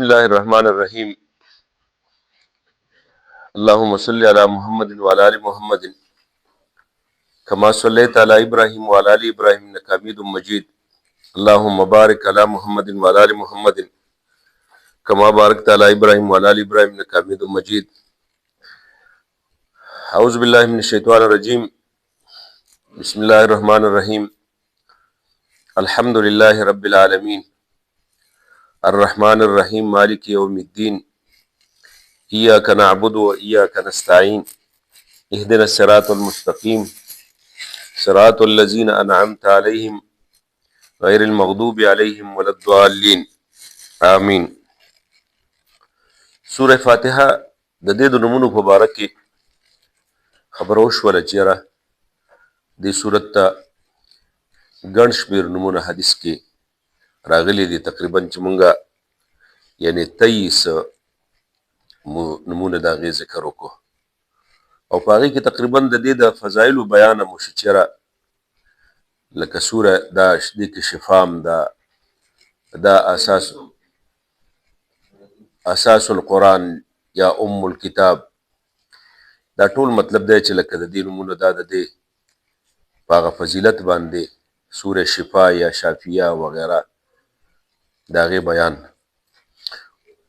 بسم الله الرحمن الرحيم. اللهم صل على محمد وعلى ال محمد كما صليت على ابراهيم وعلى ال ابراهيم انك حميد مجيد. اللهم بارك على محمد وعلى ال محمد كما باركت على ابراهيم وعلى ال ابراهيم انك حميد مجيد. اعوذ بالله من الشيطان الرجيم. بسم الله الرحمن الرحيم. الحمد لله رب العالمين الرحمن الرحيم مالك يوم الدين إياك نعبد وإياك نستعين اهدنا الصراط المستقيم صراط الذين أنعمت عليهم غير المغضوب عليهم ولا الضالين آمين. سورة فاتحه د دې د نومونو په باره کې خبره وشوله چې یاره دې سورت ته ګڼ شمېر نومونه حدیث کې راغلي دي، تقریبا چې مونږه یعنې 23 نمونه د هغې ذکر وکړو او په هغې کې تقریبا د دې د فضایلو بیان هم وشي چې یاره لکه سوره دا دې کې شفام دا اساس القرآن یا ام الکتاب، دا ټول مطلب دی چې لکه د دې نومونه دا د دې په هغه فضیلت باندې سوره شفا یا شافیه وغیره د هغې بیان.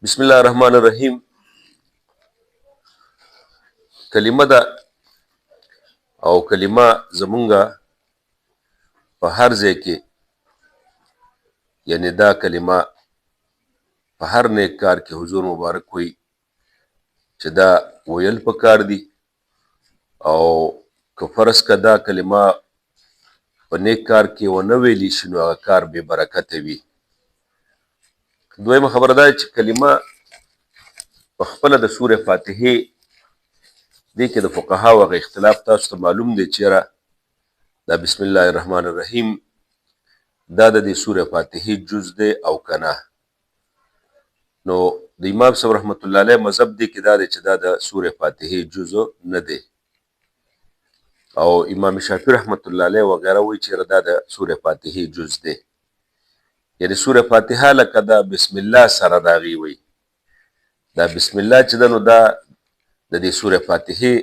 بسم الله الرحمن الرحیم کلمه ده او کلمه زمونږه په هر ځای کې یعنی دا کلمه په هر نیک کار کې حضور مبارک وي چې دا ویل پکار دي او که فرض که دا کلمه په نیک کار کې ونه ویلی شي نو هغه کار بې برکته وي. دویمه خبره دا چې کلمه په خپله د سورې فاتحې دې کې د فقهاو هغه اختلاف تاسو ته معلوم دی چې یاره دا بسم الله الرحمن الرحیم دا د دې سورې فاتحې جز دی او که نه. نو د امام صاحب رحمت الله علیه مذهب دی کې دا دی چې دا د سورې فاتحې جز نه دی او امام شافعي رحمت الله علیه وغیره وایي چې دا د سورې فاتحې جز دی، یعنی سورې فاتحه لکه دا بسم الله سره د هغې وایي. دا بسم الله چې ده نو دا د دې سورې فاتحې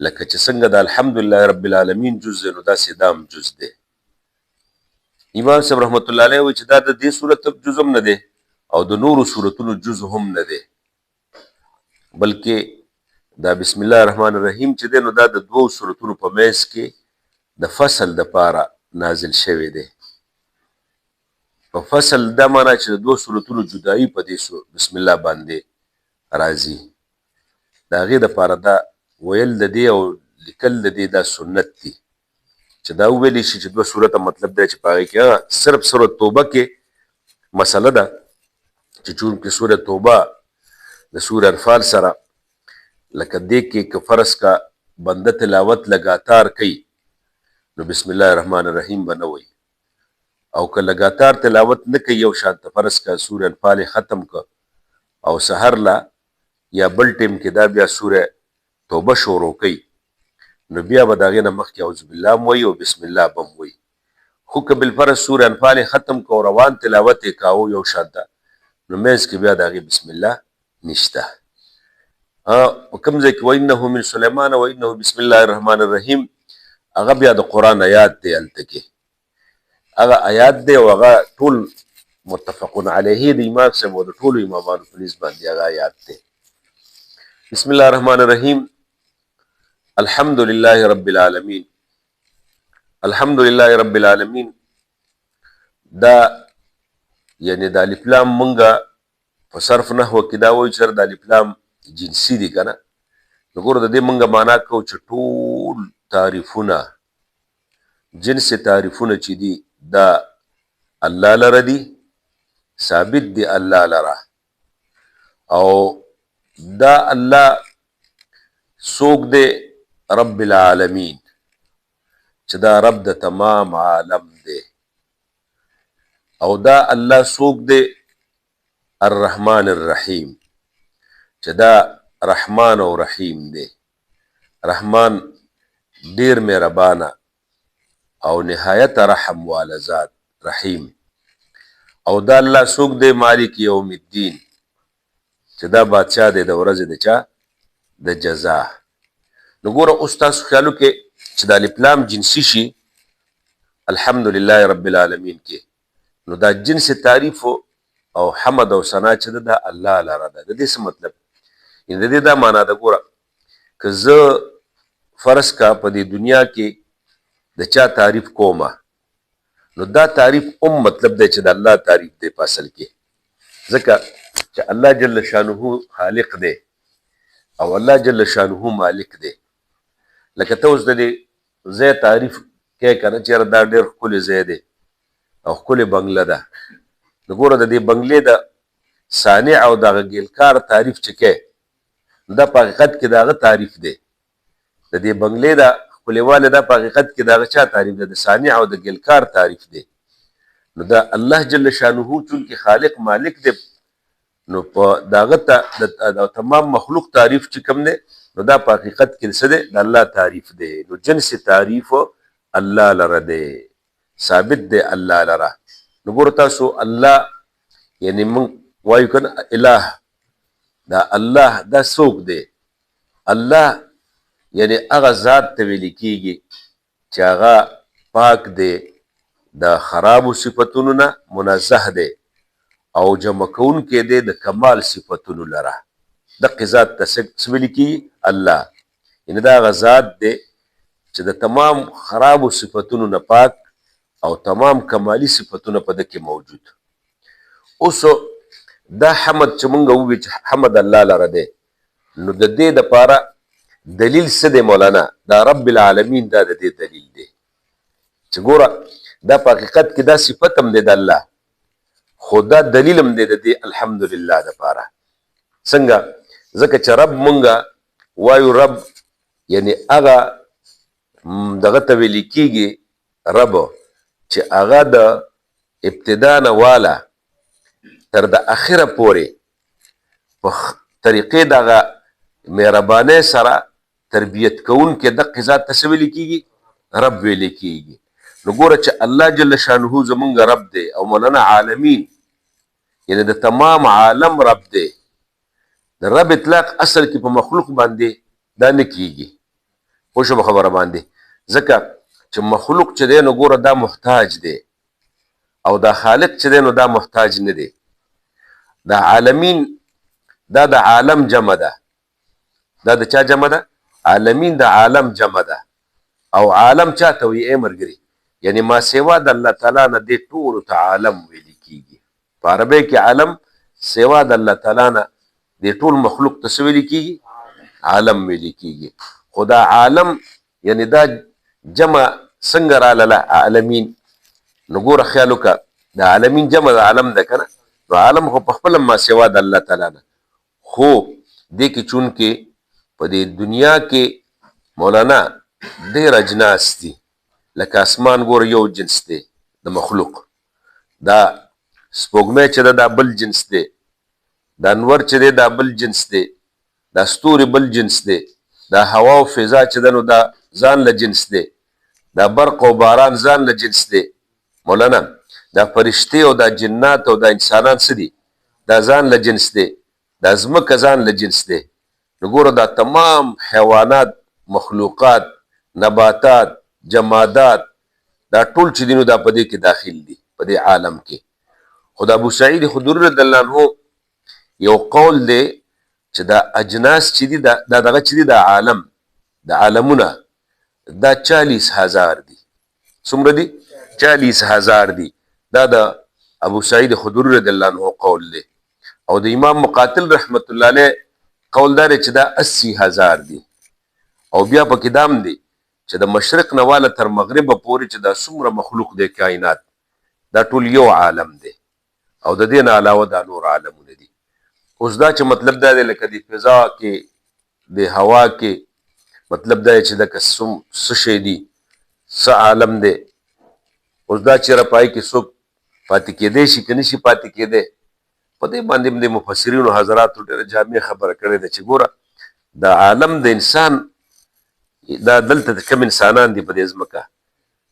لکه چې څنګه د الحمدلله رب العالمین جز دی نو داسې دا هم جز دی. امام صاحب رحمت الله علیه وایي چې دا د دې سورت جز هم نه دی او د نورو سورتونو جز هم نه دی، بلکې دا بسم الله الرحمن الرحیم چې دی نو دا د دوو سورتونو په منځ کې د فصل دپاره نازل شوی دی. په فصل دا معنا چې د دوو سورتونو جدایي په دې بسم الله باندې راځي، د هغې دپاره دا ویل د دې او لیکل د دې دا سنت دي چې دا وویلی شي چې دوه سورته مطلب دی چې په هغې کې صرف سورت توبه کې مسله ده چې چونکې سوره توبه د سوره انفال سره لکه دې کې که فرض کا بنده تلاوت لګاتار کوي نو بسم الله الرحمن الرحیم به نه وایي، او که لګاتار تلاوت نه کوي یو شانته فرض کا سوره انفال ختم که او سحر لا یا بل ټیم کې دا بیا سوره توبه شروع کوي نو بیا به د هغې نه مخکې اعوذ بالله هم وایي او بسم الله به هم وایي. خو که بالفرض سوره انفال ختم که او روان تلاوت یې کاوه یو شانته نو منځ کې بیا د هغې بسم الله نشته. په کوم ځای کې وانه من سلیمان وانه بسم الله الرحمن الرحیم هغه بیا د قرآن آیات دی، هلته کې هغه آیات دی او هغه ټول متفقون علیه د امام صاحب او د ټولو امامانو په نسبت باندې هغه آیات دی. بسم الله الرحمن الرحیم الحمد لله رب العالمین. الحمد لله رب العالمین دا یعنی د الف لام مونږه په صرف نحو کې دا وایي چې د الف لام جنسي دي که نه، نو ګوره د دې مونږه معنا کوو چې ټول تعریفونه جنس تعریفونه چې دي دا الله لره دي، ثابت دي الله لره، او دا الله څوک دی؟ رب العالمین چې دا رب د تمام عالم دی، او دا الله څوک دی؟ الرحمن الرحیم چې دا رحمان او رحیم دی. رحمان ډیر مهربانه او نهایت رحم والا ذات، رحیم او دا الله څوک دی؟ مالک یوم الدین چې دا بادشاه دی د ورځې د چا د جزا. نو ګوره اوس تاسو خیالو کې چې د الف لام جنسي شي الحمدلله رب العالمین کې، نو دا جنس تعریف او حمد او ثنا چې د الله لره ده. د دې څه مطلب؟ د دې دا معنا ده ګوره که زه فرض کا په دې دنیا کې د چا تعریف کومه، نو دا تعریف مطلب دی چې د الله تعریف دی په اصل کې، ځکه چې الله جل شانه خالق دی او الله جل شانه مالک دی. لکه ته اوس د دې ځای تعریف کې کنه چې دا ډېر ښکلی ځای دی او ښکلی بنګله ده، نو ګوره د دې بنګلې د صانع او دغه ګیلکار تعریف چې کې دا په حقیقت کې دغه تعریف دی. د دې بنګلې د ښکلیواله دا په حقیقت کې دغه چا تعریف دی؟ د صانع او د ګیلکار تعریف دی. نو دا الله جل شانه چونکې خالق مالک دی، نو په دغه د تمام مخلوق تعریف چې کوم دی نو دا په حقیقت کې څه دی؟ د الله تعریف دی. نو جنس تعریف الله لره دی، ثابت دی الله لره. نو ګوره تاسو الله یعنی موږ وایو که نه اله، دا الله دا څوک دی؟ الله یعنی هغه ذات ته ویل کېږي چې هغه پاک دی، د خرابو صفتونو نه منزه دی او جمع کوونکی دی د کمال صفتونو لره. دقې ذات ته څه ویل کېږي؟ الله. یعنی دا هغه ذات دی چې د تمام خرابو صفتونو نه پاک او تمام کمالي صفتونه په ده کې موجود. اوس دا حمد چې مونږ ووایو چې حمد الله لره دی، نو د دې دپاره دلیل څه دی مولانا؟ دا رب العالمین دا د دې دلیل دی چې ګوره دا په حقیقت کې دا صفت هم دی د الله، خو دا دلیل هم دی د دې الحمدلله دپاره. څنګه؟ ځکه چې رب مونږ وایو رب یعنی هغه دغه ته ویل کېږي رب چې هغه د ابتدا نه واله تر د اخره پورې په طریقې دغه مهربانۍ سره تربیت کوونکې دقې ذات ته څه ویل کېږي؟ رب ویل کېږي. نو ګوره چې الله جل شانه زمونږ رب دی او مولانا عالمین یعنی د تمام عالم رب دی. د رب اطلاق اصل کې په مخلوق باندې دا نه کېږي، پوه شو په خبره باندې، ځکه چې مخلوق چې دی نو ګوره دا محتاج دی او دا خالق چې دی نو دا محتاج نه دی. دا عالمین دا د عالم جمع ده، دا د چا جمع ده؟ عالمین د عالم جمع ده. او عالم چا ته وایي ای ملګري؟ یعنی ما سوا د الله تعالی نه دې ټولو ته عالم ویل کېږي. په عربۍ کې عالم سوا د الله تعالی نه دې ټول مخلوق ته څه ویل کېږي؟ عالم ویل کېږي. خو دا عالم یعنی دا جمع څنګه راله عالمین؟ نو ګوره خیال وکړه د عالمین جمع د عالم ده که نه؟ نو عالم خو په خپله ما سوا د الله تعالی نه، خو دې کې چونکې په دې دنیا کې مولانا ډېر اجناس دي، لکه اسمان ګوره یو جنس دی د مخلوق، دا سپوږمۍ چې ده دا بل جنس دی، دا انور چې دی دا بل جنس دی، دا ستوري بل جنس دی، دا هوا او فضا چې ده نو دا ځان له جنس دی، دا برق او باران ځان له جنس دی. مولانا دا فرشتې او دا جنات او دا انسانان څه دي؟ دا ځان له جنس دی، دا ځمکه ځان له جنس دی. نو ګوره دا تمام حیوانات، مخلوقات، نباتات، جمادات دا ټول چې دي نو دا په دې کې داخل دي په دې عالم کې. خو د ابو سعید خدري رضی الله عنه یو قول دی چې دا اجناس چې دي دا دغه چې دي د عالم د عالمونه دا 40,000 دي. څومره دي؟ 40,000 دي. دا د ابو سعید خدري رضی الله عنه قول دی. او د امام مقاتل رحمت الله علیه قول دا دی چې دا 80,000 دي. او بیا پکې دام دی چې د مشرق نه واله تر مغربه پورې چې دا څومره مخلوق دی کائنات دا ټول یو عالم دی او د دې نه علاوه دا نور عالمونه دي. اوس دا چې مطلب دا دی لکه د فضا کې د هوا کې مطلب دا چې لکه څه شی دي څه عالم دی. اوس دا چې رپای کې څوک پاتې کېدی شي که نشي پاتې کېدی په دې باندې د مفسرینو حضراتو ډېره جامع خبره کړې ده چې ګوره د عالم د انسان دا دلته کم انسانان دي په دې ځمکه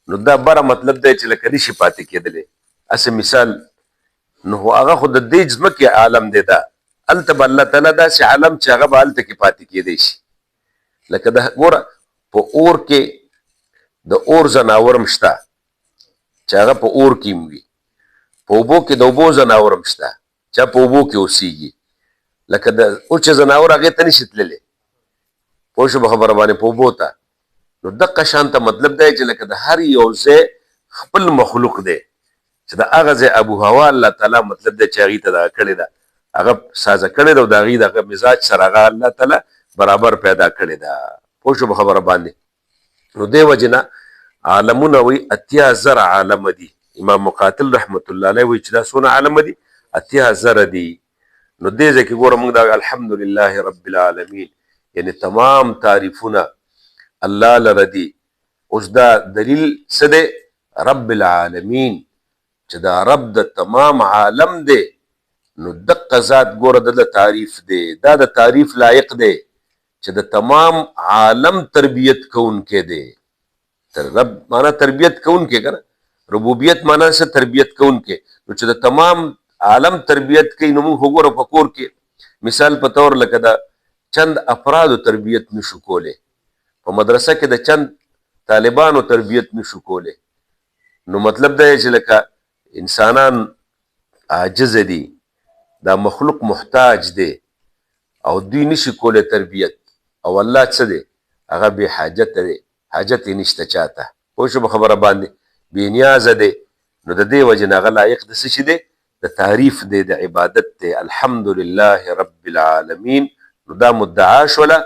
نو دا بره مطلب دی چې لکه نشي پاتې کېدلی. هسې مثال نو هغه خو د دې ځمکې عالم دی، دا هلته به الله تعالی داسې عالم چې هغه به هلته کې پاتې کېدی شي. لکه د ګوره په اور کې د اور ځناور هم شته چې هغه په اور کې هم وي، په اوبو کې د اوبو ځناور هم شته چې په اوبو کې اوسېږي. لکه د اوچ ځناور هغې ته نشي تللی، پوه شو په خبره باندې، په اوبو ته. نو دقه شانته مطلب دی چې لکه د هر یو ځای خپل مخلوق دی چې د هغه ځای ابو هوا الله تعالی مطلب دی چې هغې ته دغه کړې ده، هغه سازه کړې ده او د هغې دغه مزاج سره هغه الله تعالی برابر پیدا کړې ده. پوه شو په خبره باندې. نو دې وجې نه عالمونه وایي 80,000 عالمه دي. امام مقاتل رحمت الله علیه وایي چې دا څونه عالمه دي؟ 80,000 دي. نو دې ځای کې ګوره موږ دا الحمدلله رب العالمین، یعنی تمام تعریفونه الله لره دي. اوس دا دلیل څه دی؟ رب العالمین، چې دا رب د تمام عالم دی. نو دقه ذات ګوره د تعریف دی، دا د تعریف لایق دی چې د تمام عالم تربیت کوونکی دی. رب معنا تربیت کوونکی که نه، ربوبیت معنا څه؟ تربیت کوونکی. نو چې د تمام عالم تربیت کوي نو موږ وګوره په کور کې مثال په طور لکه د چند افرادو تربیت نشو کولی، په مدرسه کې د چند طالبانو تربیت نشو کولی. نو مطلب دا چې لکه انسانان عاجز دي، دا مخلوق محتاج دی او دوی نشي کولی تربیت، او الله څه دی؟ هغه بې حاجت دی، حاجت یې نشته چاته. پوه شو په خبره باندې، بې نیازه دی. نو د دې وجې نه هغه لایق د څه شي دی؟ د تعریف دی، د عبادت دی. الحمدلله رب العالمین. نو دا مدعا شوله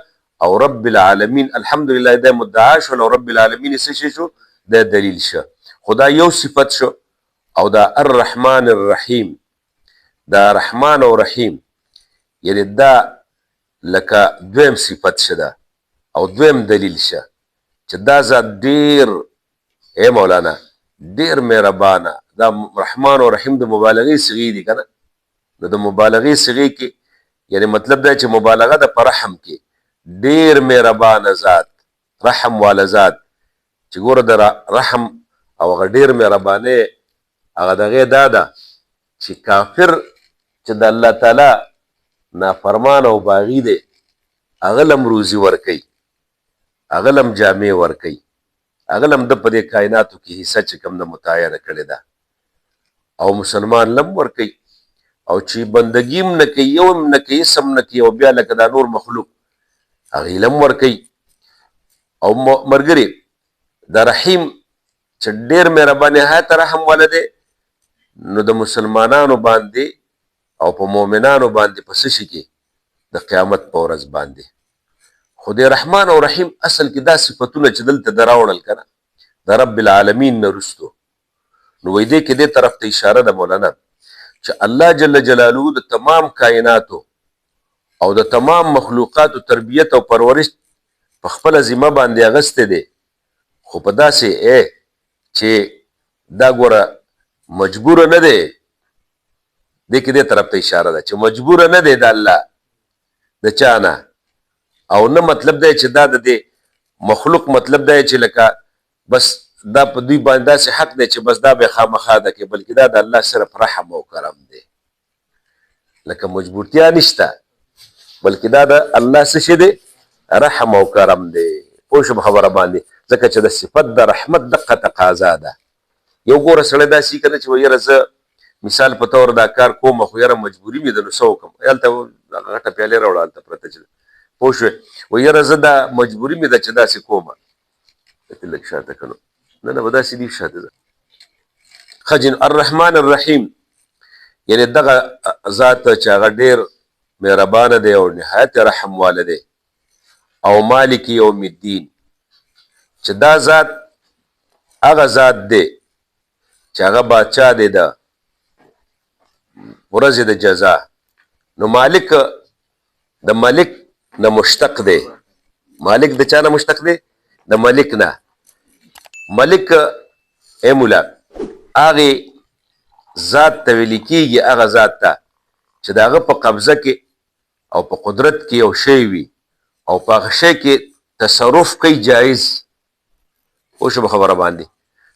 او رب العالمین الحمدلله دا مدعا شوله او رب العالمین څه شي شو؟ دا دلیل شه. خدا یو صفت شو. او دا الرحمن الرحیم، دا رحمان او رحیم، یعنی دا لکه دویم صفت شده او دویم دلیل شه چې دا ذات ډیر اے مولانا ډیر مهربانه. دا رحمان او رحیم د مبالغې صیغې دي که نه؟ نو د مبالغې صیغې کې یعنی مطلب دا چې مبالغه ده په رحم کې. ډیر مهربانه ذات، رحم والا ذات، چې ګوره د رحم او هغه ډیر مهربانۍ هغه دغې دا ده چې کافر چې د الله تعالی نافرمان او باغي دی، هغه لم روزي ورکوي، هغه لم جامې ورکوي، هغه لم د په دې کائناتو کې حصه چې کوم د متعینه کړې ده، او مسلمان لم ورکوي. او چې بندګي هم نه کوي، یو هم نه کوي، هېڅ هم نه کوي، او بیا لکه دا نور مخلوق هغې لم ورکوي. او ملګري د رحیم چې ډېر مهربان نهایت رحم والا دی، نو د مسلمانانو باندې او په مؤمنانو باندې په څه شي کې؟ د قیامت په ورځ باندې. خو د رحمان او رحیم اصل کې دا صفتونه چې دلته د راوړل که نه د رب العالمین نه وروستو، نو وایي دې کې دې طرف ته اشاره ده مولانا چې الله جل جلاله د تمام کائناتو او د تمام مخلوقاتو تربیت او پرورش په خپله ذمه باندې اغستی دی. خو په داسې چې دا ګوره مجبوره نه دی، دې کې دې طرف ته اشاره ده چې مجبوره نه دی د الله د چا نه، او نه مطلب دی چې دا د دې مخلوق مطلب دی چې لکه بس دا په دوی باندې داسې حق دی چې بس دا به خامخا ده کې، بلکې دا د الله صرف رحم او کرم دی. لکه مجبورتیا نشته، بلکې دا د الله څه شی دی؟ رحم او کرم دی. پوه شو په خبره باندې، ځکه چې د صفت د رحمت دقه تقاضا ده. یو ګوره سړی داسې که نه چې یاره زه مثال په طور دا کار کوم خو یاره مجبوري مې ده نو څه وکړم، هلته غټه پیالې راوړه هلته پرته چې پوه شوې، و یاره زه دا مجبوري مې ده چې داسې کومه. ته لږ شاته که نو نه نه به داسې دي شاته ده. ښه جن الرحمن الرحیم، یعنې دغه ذات چې هغه ډېر مهربانه دی او نهایت رحم واله دی. او مالک یوم الدین، چې دا ذات هغه ذات دی چې هغه بادشاه دی د ورځې د جزا. نو مالک د ملک نه مشتق دی. مالک د چا نه مشتق دی؟ د ملک نه. ملک اے مولا هغې ذات ته ویل کېږي، هغه ذات ته چې د هغه په قبضه کې او په قدرت کې یو شی وي او په هغه شی کې تصرف کوي جایز. پوه شو په خبره باندې.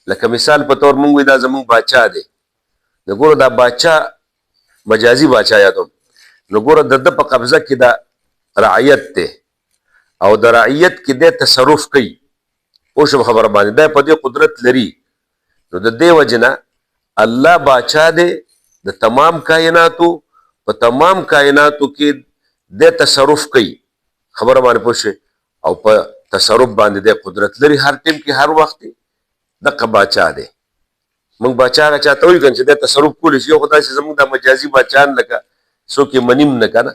لکه مثال په طور مونږ وایو دا زمونږ باچا دی، د ګورو دا باچا مجازي باچا یادوم، نو ګوره د په قبضه کې د رعیت دی او د رعیت کې د تصرف کوي پوه شو خبره باندې دا په دې قدرت لري نو د دې وجه نه الله باچا دی د تمام کائناتو په تمام کائناتو کې د تصرف کوي خبره باندې پوه شئ او په تصرف باندې د قدرت لري هر ټیم کې هر وخت دغه باچا دی موږ باچا هغه چاته وایو که چې د تصرف کولی شي یو خو داسې زموږ د مجازي باچان لکه څوک یې منیم نه که نه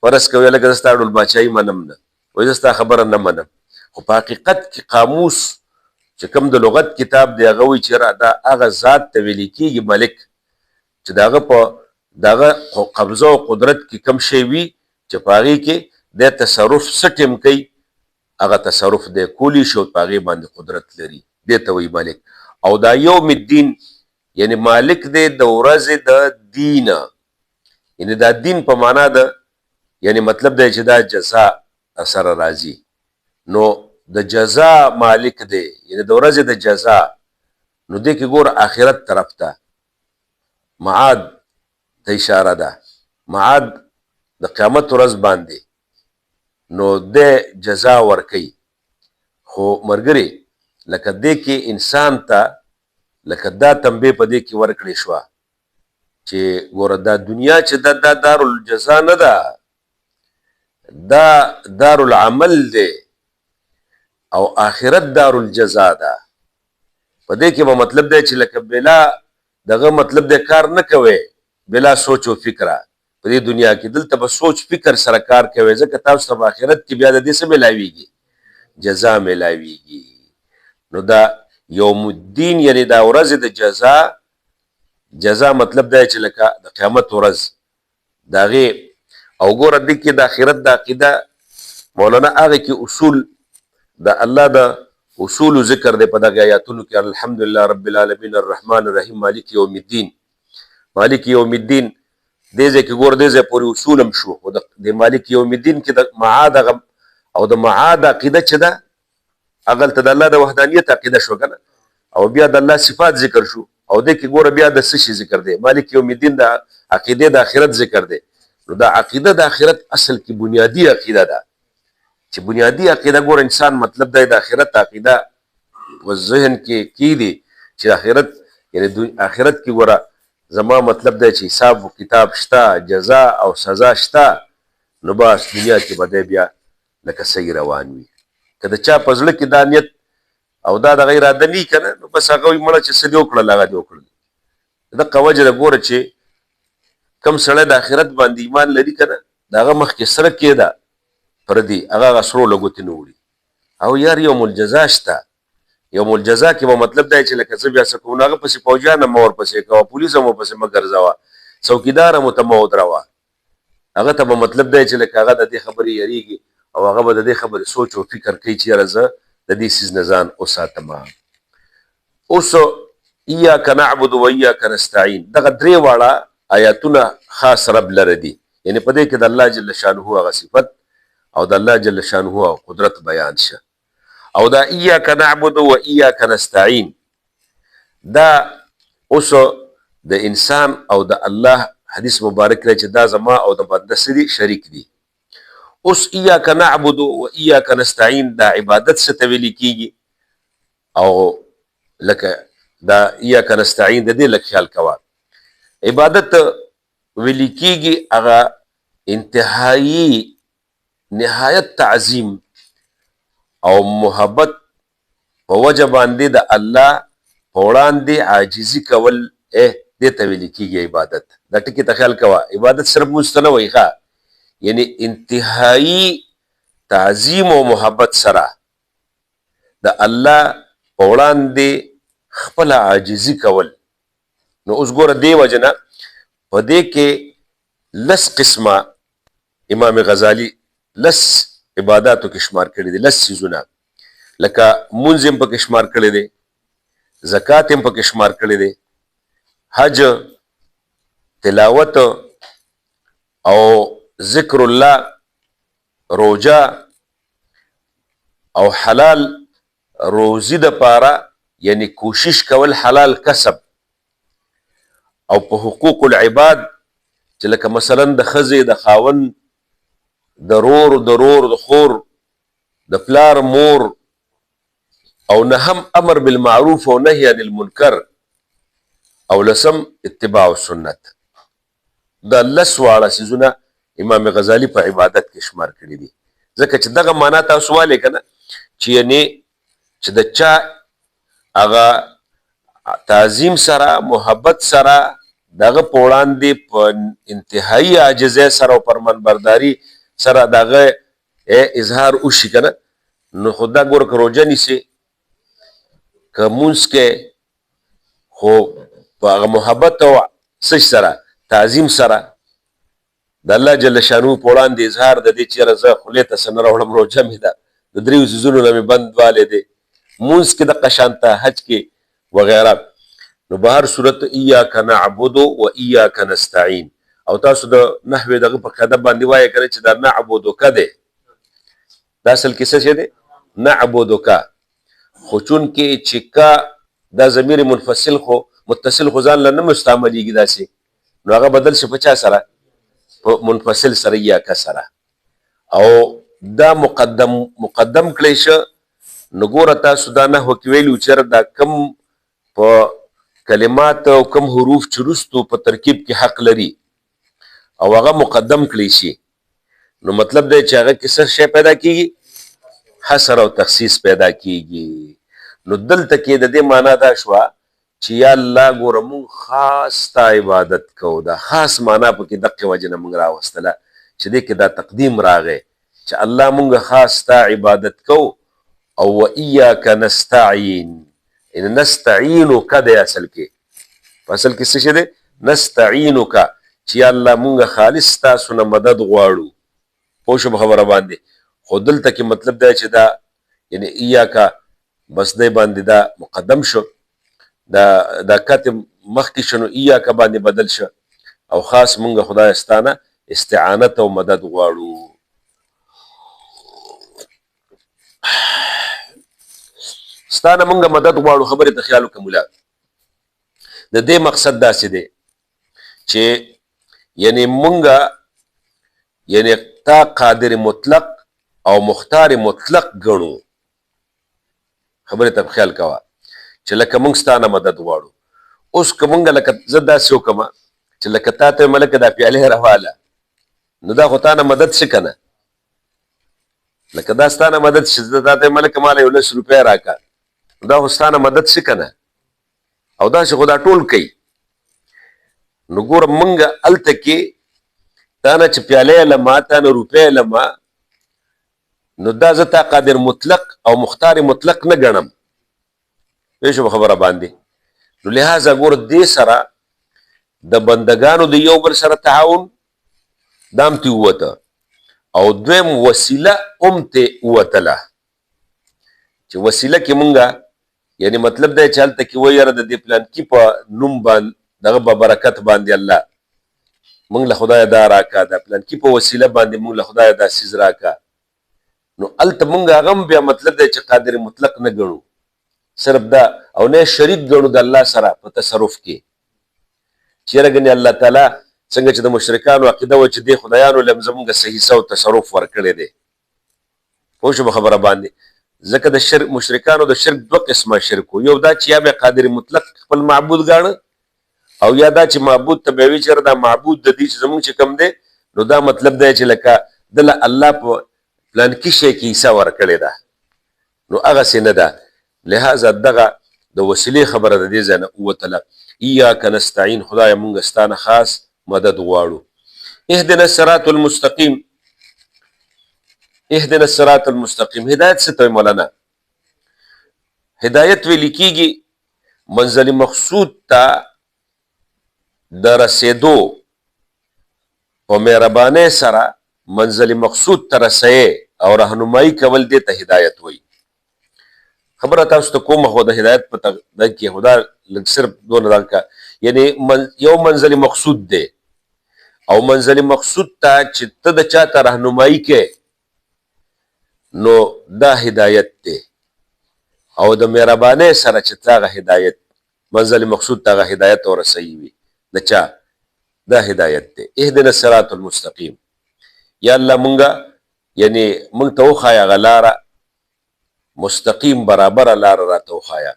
فرض کوي لکه زه ستا ډول باچایي منم نه وایي زه ستا خبره نه منم خو په حقیقت کې قاموس چې کوم د لغت کتاب دی هغه وایي چې دا هغه ذات ته ویلې کېږي ملک چې د هغه په دغه قبضه او قدرت کې کم شی وي چې په هغې کې د تصرف څه ټیم کوي هغه تصرف دی کولی شي او په هغې باندې قدرت لري دې ته وایي ملک او دا یوم الدین یعنی مالک دی د ورځې د دین یعنی دا دین په معنا د یعنی مطلب دی چې دا جزا سره راځي نو د جزا مالک دی یعنی د ورځې د جزا نو دې کې ګوره آخرت طرف ته معاد ته اشاره ده معاد د قیامت ورځ باندې نو د جزا ورکوي خو ملګري لکه دې کې انسان ته لکه دا تنبیه په دې کې ورکړې شوه چې ګوره دا دنیا چې دا دارالجزا نه ده دا دارالعمل دی او آخرت دارالجزا ده په دې کې به مطلب دی چې لکه بلا دغه مطلب دی کار نه کوي بلا سوچ و فکره په دې دنیا کې دلته به سوچ فکر سره کار کوي ځکه تاسو ته آخرت کې بیا د دې څه ملاویږي جزا ملاویږي نو دا یوم الدین یعنی دا ورځ د جزا مطلب دی چې لکه د قیامت ورځ د هغې او ګوره دې کې د آخرت د عقیده مولانا هغې کې اصول د الله د اصولو ذکر دی په دغه آیاتونو کې الحمدلله رب العالمین الرحمن الرحیم مالک یوم الدین مالک یوم الدین دې ځای کې ګوره دې ځای پورې اصول هم شو خو د مالک یوم الدین کې د معاد او د معاد عقیده چې ده هغلته د الله د وحدانیت عقیده شو که نه او بیا د الله صفات ذکر شو او دې کې ګوره بیا د څه شي ذکر دی مالک یوم الدین د عقیدې د آخرت ذکر دی نو دا عقیده د آخرت اصل کې بنیادی عقیده ده چې بنیادی عقیده ګوره انسان مطلب دی د آخرت عقیده په ذهن کې دی چې آخرت یعنی آخرت کې ګوره زما مطلب دی چې حساب و کتاب شته جزا او سزا شته نو بس دنیا کې به دی بیا لکه صحیح روان وي که د چا په زړه کې دا نیت او دا د غیر اراده نه که نه نو بس هغه وایي مړه چې څه دې وکړل هغه دې وکړل دغه وجه ده ګوره چې کم سړی د آخرت باندې ایمان لري که نه د هغه مخکې سره کېده پردي هغه هغه سرو له ګوتې نه وړي او یار یوم الجزا شته یوم الجزا کې به مطلب دی چې لکه زه بیا څه کوم هغه پسې فوجیان هم ورپسې کوه پولیس هم ورپسې مه ګرځوه څوکیدار هم ورته مه ودروه هغه ته به مطلب دی چې لکه هغه د دې خبرې یریږي او هغه به د دې خبرې سوچ او فکر کوي چې یاره زه د دې څیز نه ځان وساتم اوس ایاک نعبد و ایاک نستعین دغه درې واړه آیاتونه خاص رب لره دي یعنی په دې کې د الله جل شانه هغه صفت او د الله جل شانه قدرت بیان شه او دا ایاک نعبد و ایاک نستعین دا اوس د انسان او د الله حدیث مبارک دی چې دا زما او د بنده سری شریک دي اوس ایاک نعبد و ایاک نستعین دا عبادت څه ته ویل کیږي او لکه دا ایاک نستعین د دې لږ خیال کوه عبادت ویل کیږي هغه انتهایی نهایت تعظیم او محبت په وجه باندې د الله په وړاندې عاجزي کول دې ته ویل کیږي عبادت دا ټکي ته خیال کوه عبادت صرف مونځ ته نه وایي ښه یعنی انتهایی تعظیم و محبت سره د الله په وړاندې خپله عاجزي کول نو اوس ګوره دې وجه نه په دې کې لس قسمه امام غزالی لس عباداتو کې شمار کړي دي لس څیزونه لکه مونځ هم پکې شمار کړي دي زکات هم پکې شمار کړي دي حج تلاوت او ذکر الله روجا او حلال روزی د پاره یعنی کوشش کول حلال کسب او په حقوق العباد چې لکه مثلا د ښځې د خاوند د رور د خور د پلار مور او نهم امر بالمعروف او نهي عن المنکر او لسم اتباع السنت. دا لس واړه څیزونه امام غزالی په عبادت کې شمار کړي دي. ځکه چې دغه معنا تاسو والې که نه چې یعنې چې د چا هغه تعظیم سره محبت سره دغه په وړاندې په انتهایی عاجزۍ سره او فرمانبرداري سره دغه اظهار وشي که نه نو خو دا ګوره که روژه نیسې که مونځ کې خو په هغه محبت او څه سره تعظیم سره د الله جل شانو په وړاندې اظهار د دې چې یاره زه خولې ته څه نه راوړم روژه مې ده د دریو څیزونو نه مې بند والی دی مونځ کې دقه شانته حج کې وغیره. نو به هر صورت ایاک نعبد و ایاک نستعین او تاسو د نحوې دغه په قاعده باندې وایې که نه چې دا نعبدک دی دا اصل کې څه شی دی نعبدک خو چونکې چې کا دا ضمیر منفصل خو متصل خو ځان له نه مستعملیږي داسې نو هغه بدل شي په چا سره په منفصل سره ایاک سره او دا مقدم کړی شه. نو ګوره تاسو دا نحوه کې ویلي وو چې دا کم په کلمات او کم حروف چې وروستو په ترکیب کې حق لري او هغه مقدم کړی شي نو مطلب دی چې هغه کې څه شی پیدا کیږي حصر او تخصیص پیدا کیږي. نو دلته کې د دې معنا دا شوه چې یا الله ګوره مونږ خاص تا عبادت کوو دا خاص معنا پکې دقې وجې نه مونږ راوستله چې دې کې دا تقدیم راغی چې الله مونږ خاص تا عبادت کوو او و ایاک نستعین ان نستعینک دی اصل کې په اصل کې څه شی دی نستعینک چې الله مونږ خالص تاسو نه مدد غواړو پوه شو په خبره باندې. خو دلته کې مطلب دی چې دا یعنی ایاکا بس دی باندې دا مقدم شو دا کاتب مخکې شنو ایاکا باندې بدل شو او خاص مونږ خدای ستانه استعانت او مدد غواړو. ستانه مونږ مدد غواړو خبرې ته خیال وکړه مولا د دې مقصد داسې دی چې یعنی مونږ یعنی تا قادر مطلق او مختار مطلق ګڼو خبرې ته خیال کوه چې لکه مونږ ستانه مدد غواړو. اوس که مونږ لکه زه داسې وکړمه چې لکه تا ته ملکه دا پیالې راواله نو دا خو تا نه مدد څه که نه لکه دا ستا نه مدد چې زه تا ته ملکه ماله یو 10 روپۍ راکړه دا خو ستا نه مدد څه که نه او داسې خو دا ټول کوي. نو ګوره مونږ هلته کې تا نه چې پیالې علمه تا نه روپۍ علمه نو دا زه تا قادر مطلق او مختار مطلق نه ګڼم پوه شو په خبره باندې. نو لهذا ګوره دې سره د بندګانو د یو بل سره تعاون دام تې ووته او دویم وسیله هم تې ووتله چې وسیله کې مونږه یعنی مطلب دی چې هلته کې وایي یاره د دې پلانکي په نوم باندې دغه به برکت باندې الله مونږ له خدایه دا راکړه د پلانکي په وسیله باندې مونږ له خدایه دا څیز راکړه نو هلته مونږ هغه هم بیا مطلب دی چې قادر مطلق نه ګڼو صرف دا او نه شریک ګڼو د الله سره په تصرف کې چې یاره ګنې الله تعالی څنګه چې د مشرکانو عقیده وه چې دې خدایانو له هم زمونږ صحیح او تصرف ورکړی دی پوه شو په خبره باندې. ځکه د شرک مشرکانو د شرک 2 قسمه شرک و یو دا چې یا به قادر مطلق خپل معبود ګاڼه او یا دا چې معبود ته به وي چې دا معبود د دې چې زمونږ چې کم دی نو دا مطلب دی چې لکه دله الله په پلانکي شی کې حصه ورکړې ده نو هغسې نه ده. لهذا دغه د وسیلې خبره د دې ځای نه ووتله ایاک نستعین خدایه مونږ ستانه خاص مدد غواړو. اهدنا الصراط المستقیم اهدنا الصراط المستقیم هدایت څه ته مولانا هدایت ویل کېږي منزل مقصود ته د رسېدو په مهربانۍ سره منزل مقصود ته رسیې او رهنمایي کول دې ته هدایت وایي. خبره تاسو ته کومه خو د هدایت په ده کې خو دا لږ صرف دونه دا یعنی یو منزل مقصود دی او منزل مقصود ته چې ته د چا ته رهنمایي کې نو دا هدایت دی او د مهربانۍ سره چې ته هغه هدایت منزل مقصود ته هغه هدایت ورسوي وي د چا دا هدایت دی. اهدنا الصراط المستقیم، یا الله مونږه یعنی مونږ ته وښایه هغه لاره مستقیم برابره لاره راته وښایه.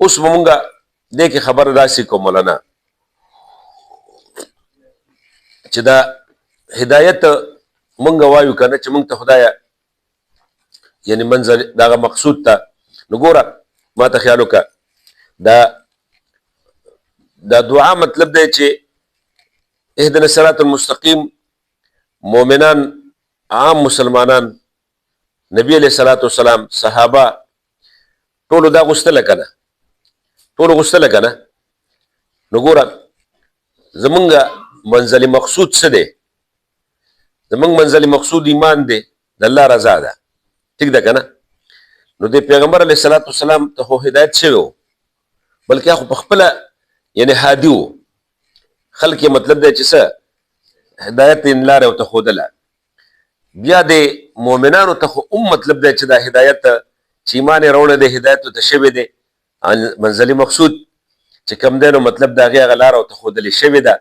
اوس به مونږه دې کې خبره داسې کوو مولانا چې دا هدایت مونږ وایو که نه چې مونږ ته خدایه یعنی منزل دغه مقصود ته نو ګوره ما ته خیال وکړه دا دعا مطلب دی چې اهدنا الصراط المستقیم مؤمنان عام مسلمانان نبی علیہ الصلوۃ والسلام صحابه ټولو دا غوښتله که نه ټولو غوښتله که نه نو ګوره زمونږ منزل مقصود څه دی؟ زمونږ منزل مقصود ایمان دی، د الله رضا ده. ټیک ده که نه؟ نو د پیغمبر علیه الصلوۃ والسلام ته خو هدایت شوی و، بلکې هغه په خپله یعنی هادي و. خلک یې مطلب دی چې څه هدایت یې لاره ورته ښودله. بیا د مؤمنانو ته خو مطلب دی چې دا هدایت چې ایمان یې راوړی دی هدایت ورته شوی دی، منزلي مقصود چې کوم دی نو مطلب د هغې هغه لاره ورته ښودلې شوې ده.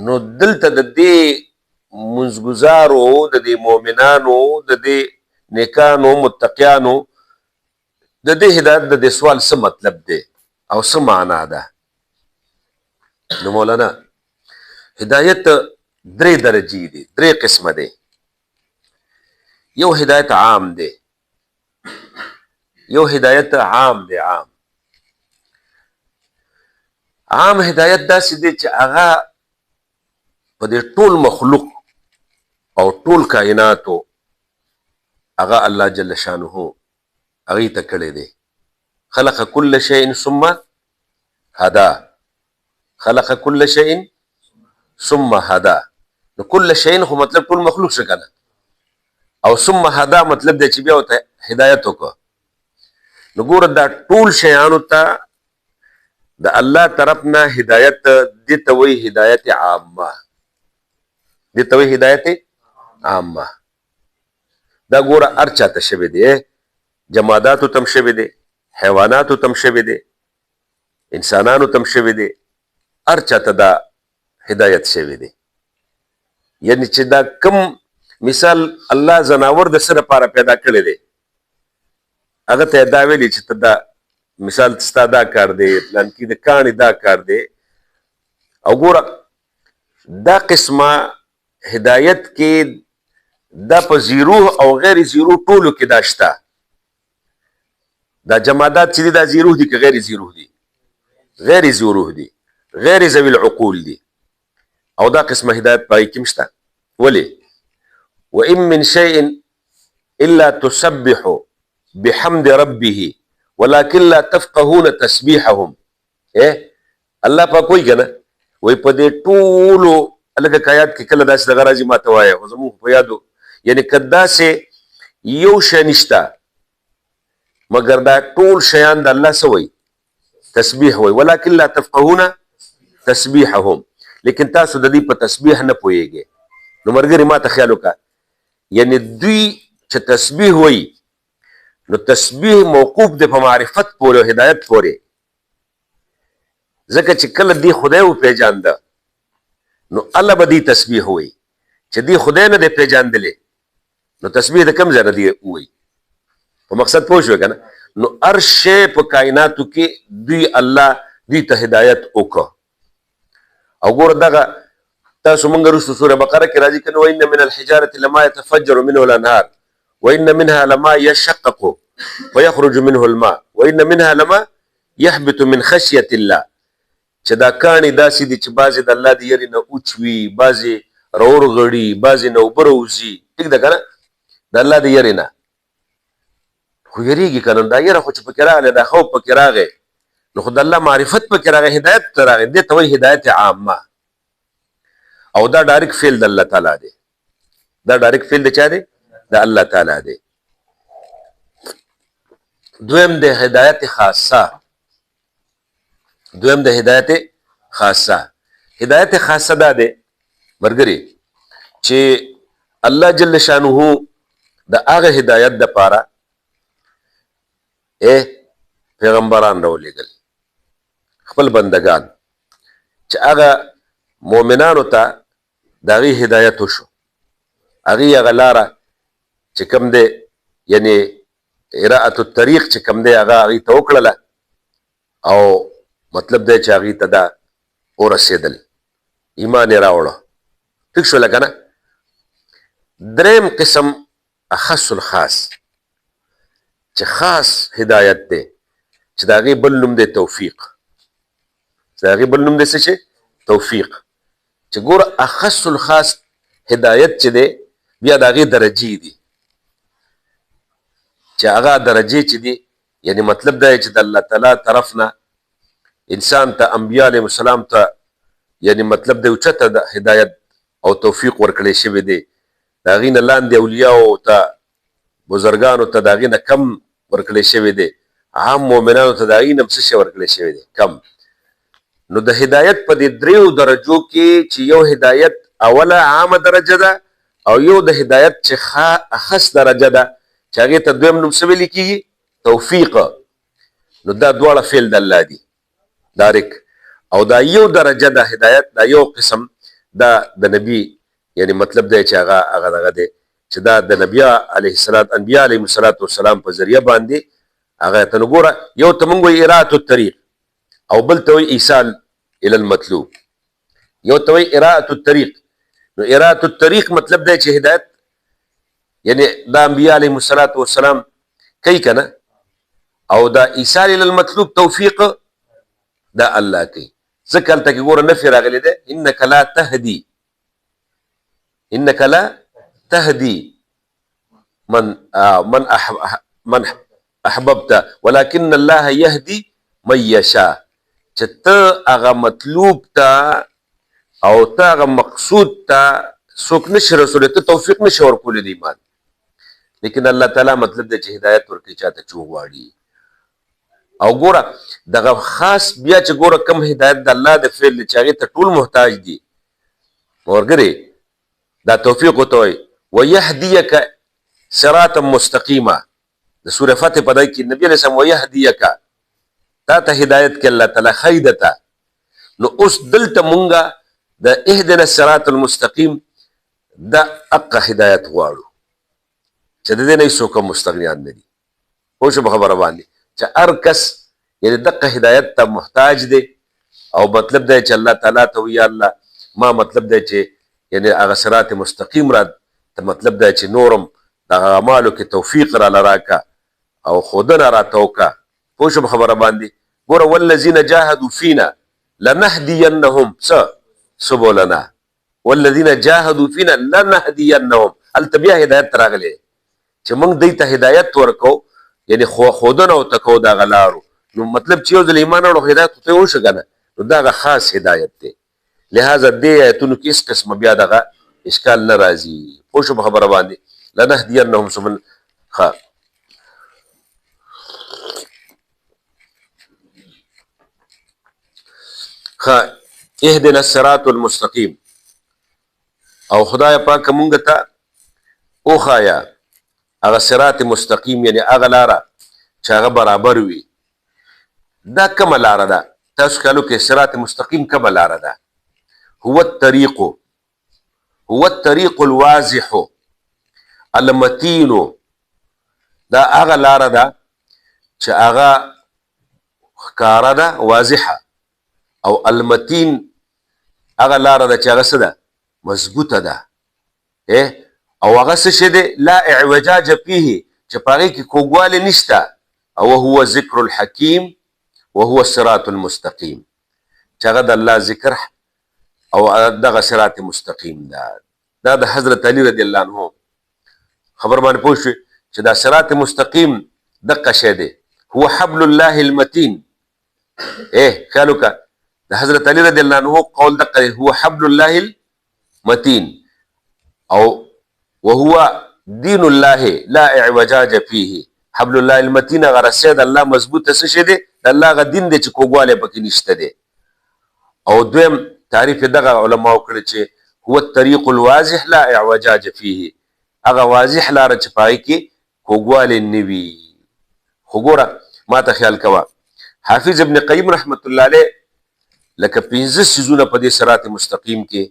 نو دلته د دې منځګزارو د دې مؤمنانو د دې نیکانو متقیانو د دې هدایت د دې سوال څه مطلب دی او څه معنا ده؟ نو مولانا هدایت درې درجې دي، درې قسمه دی. یو هدایت عام دی، یو هدایت عام دی. عام هدایت داسې دی چې هغه په دې ټول مخلوق او ټول کائناتو هغه الله جل شانه هغې ته کړی دی. خلق كل شيء ثم هدا، خلق كل شيء ثم هدا. نو كل شيء خو مطلب ټول مخلوق څه کنه، او ثم هدا مطلب دی چې بیا ورته هدایت وکړه. نو ګوره دا ټول شیانو ته د الله طرف نه هدایت دې ته وایي هدایت عامه، دې ته وایي هدایت عامه. دا ګوره هر چاته شوی دی، جماداتو تم شوی دی، حیواناتو تم شوی دی، انسانانو تم شوی دی، هر چاته دا هدایت شوی دی. یعنی چې دا کم مثال الله زناور د څه لپاره پیدا کړی دی هغه ته دا ویلي چې ته دا مثال ستا دا کار دی، پلانکي د کاڼي دا کار دی. او ګوره دا قسمه هدایت کې دا په زیرو او غیر زیرو ټولو کې دا شته. دا جمادات چې دي دا زیرو دي که غیر زیرو دي؟ غیر زیرو دي، غیر ذوي العقول دي. او دا قسمه هدایت پای کې شته. ولې؟ وإن من شيء إلا تسبح بحمد ربه ولكن لا تفقهون تسبيحهم. الله پاک وایي که نه وایي په دې ټولو لکه کایات کې کله داسې دغه راځي ما ته وایه خو زمونږ په یادو یعنې که داسې یو شی نشته مګر دا ټول شیان د الله څه وایي تسبیح وایي. ولکن لا تفقهون تسبیحهم، لیکن تاسو د دې په تسبیح نه پوهیږئ. نو ملګري ما ته خیال وکړه یعنې دوی چې تسبیح وایي نو تسبیح موقوف دی په معرفت پورې او هدایت پورې. ځکه چې کله دی خدای وپېژانده نو الله به دی تسبیح وایي. چې دی خدای نه دی پېژاندلی نو تسبیح د کوم ځای نه دی وایي؟ په مقصد پوه شوې که نه؟ نو هر شی په کائناتو کې دوی الله دوی ته هدایت وکړه. او ګوره دغه تاسو مونږ وروسته سوره بقره کې راځي که نه وإن من الحجارة لما يتفجر منه الأنهار وإن منها لما يشقق ويخرج منه الماء وإن منها لما يحبط من خشية الله. چې دا کاڼي داسې دي چې بعضې د الله د یرې نه اوچ وي، بعضې راورغړي، بعضې نه اوبه راوځي. ټیک ده که نه؟ د الله د یرې نه خو یریږي که نه؟ دا یره خو چې پکې راغلی دا خوف پکې راغی نو خو د الله معرفت پکې راغی، هدایت ته راغی. دې ته وایي هدایت عامه. او دا ډایرکټ فعل د الله تعالی دی، دا ډایرکټ فعل د چا دی؟ د الله تعالی دی. دویم د هدایت خاصه، دویم د هدایت خاصه. هدایت خاصه دا دی ملګري چې الله جل شانه د هغه هدایت دپاره پیغمبران راولېږل، خپل بندگان چې هغه مؤمنانو ته د هغې هدایت وشو، هغې هغه لاره چې کوم دی یعنې اراءة الطریق چې کوم دی هغه هغې ته وکړله او مطلب دی چې هغې ته دا ورسېدل، ایمان یې راوړه. ټیک شوله که نه؟ دریم قسم اخص الخاص چې خاص هدایت دی چې د هغې بل نوم دی توفیق. د هغې بل نوم دی څه شی؟ توفیق. چې ګوره اخص الخاص هدایت چې دی بیا د هغې درجې دي، چې هغه درجې چې دي یعنی مطلب دا چې د الله تعالی طرف نه انسان ته انبیا علیهم السلام ته یعنی مطلب دی اوچته د هدایت او توفیق ورکړی شوی دی، د هغې نه لاندې اولیاو ته بزرګانو ته د هغې نه کم ورکړی شوی دی، عام مؤمنانو ته د هغې نه هم څه شی ورکړی شوی دی؟ کم. نو د هدایت په دې دریو درجو کې چې یو هدایت اوله عامه درجه ده او یو د هدایت چې اخص درجه ده چې هغې ته دویم نوم څه ویلې کېږي؟ توفیق. نو دا دواړه فعل د الله دي دارک. او دا یو درجه د هدایت، دا یو قسم دا د نبی یعنی مطلب دی چې هغه دغه دی چې دا د انبیا علیهم السلام په ذریعه باندې هغه ته نو ګوره یو ته موږ وایي اراءة الطریق او بل ته وایي ایصال الی المطلوب. یو ته وایي اراءة الطریق. نو اراءة الطریق مطلب دی چې هدایت یعنی دا انبیا علیهم السلام کوي که نه، او دا ایصال الی المطلوب توفیق دا الله کوي. ځکه هلته کې ګوره نفي راغلی دی، انک لا تهدي من احببت ولكن الله يهدي من يشاء. چې ته هغه مطلوب ته او ته هغه مقصود ته څوک نشي رسولی، ته توفیق نشي ورکولی د ایمان، لیکن الله تعالی مطلب دی چې هدایت ورکړي چاته چې وغواړي. او ګوره دغه خاص بیا چې ګوره کم هدایت د الله د فعل چې هغې ته ټول محتاج دي ورګرې دا توفیق ورته وایي. ویهدیک صراطا مستقیما د سوره فتح په دای کې نبی علیه السلام ویهدیک تا ته هدایت کې الله تعالی ښایي درته. نو اوس دلته مونږه د اهدنا الصراط المستقیم دا حقه هدایت غواړو چې د دې نه هېڅوک هم مستغنیان نه دي. پوه شو په خبره باندې چې هر کس یعنې دقه هدایت ته محتاج دی او مطلب دی چې الله تعالی ته وایي یا الله ما مطلب دی چې یعنې هغه صراط مستقیم را ته مطلب دی چې نورم دغه اعمالو کې توفیق راله راکړه او ښودنه راته وکړه. پوه شو په خبره باندې. ګوره والذین جاهدوا فینا لنهدینهم سبلنا والذین جاهدوا فینا لنهدینهم. هلته بیا هدایت ته راغلی چې موږ دوی ته هدایت ورکو یعنې ښودنه ورته کوو د هغه لارو. نو مطلب چې یو ځل ایمان راوړو هدایت ورته وشو که نه، نو دا هغه خاص هدایت دی. لہذا دې ایتونو کې هېڅ قسمه بیا دغه اشکال نه راځي. پوه شو په خبره باندې. لنهدینهم سبل اهدنا الصراط المستقیم. او خدای پاک مونږ ته وښایه هغه صراط مستقیم یعنې هغه لاره چې هغه برابر وي. دا کومه لاره ده؟ تاسو خیال وکړئ صراط مستقیم کومه لاره ده؟ هو الطریق الواضح المتین. دا هغه لاره ده چې هغه ښکاره ده واضحه، او المتین هغه لاره ده چې هغه څه ده؟ مضبوطه ده. او هغه څه شی دی؟ لا اعوجاج فیه چې په هغې کې کوږوالی نشته. او هو ذکر الحکیم وهو الصراط المستقیم چې هغه د الله ذکر او دغه صراط مستقیم ده. دا د حضرت علی رضی الله عنه خبر باندې پوه شوې چې دا صراط مستقیم دقه شی دی. هو حبل الله المتین. خیال وکړه د حضرت علی رضی الله عنه قول دقه دی، هو حبل الله المتین او وهو دین الله لا اعوجاج فیه. حبل الله المتین هغه رسۍ د الله مضبوطه څه شی دی؟ د الله هغه دین دی چې کوږوالی پکې نشته دی. او دویم تعریف یې دغه علماو کړی چې هو الطریق الواضح لا اعوجاج فیه، هغه واضح لاره چې په هغې کې کوږوالی نه وي. خو ګوره ما ته خیال کوه حافظ ابن قیم رحمت الله علیه لکه 15 څیزونه په دې صراط مستقیم کې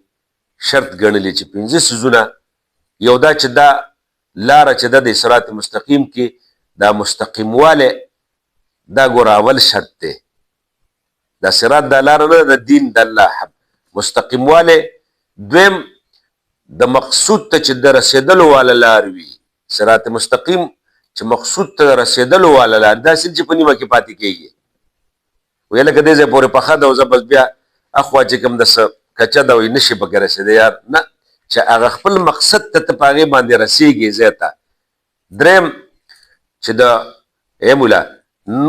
شرط ګڼلي چې 15 څیزونه یو دا چې دا لاره چې ده د صراط مستقیم کې دا مستقیموالی دا ګوره اول شرط دی دا صراط دا لاره نه د دین د الله مستقیموالی دویم د مقصود ته چې د رسېدلو والا لار وي صراط مستقیم چې مقصود ته رسېدلو والا لار داسې چې په نیمه کې پاتې کېږي ویې لکه دې ځای پورې پخه ده او زه بس بیا اخوا چې کوم د څه کچه ده وایي نشي پکې رسېدی یار نه چې هغه خپل مقصد ته ته په هغې باندې رسېږي ځای ته دریم چې د ای مولا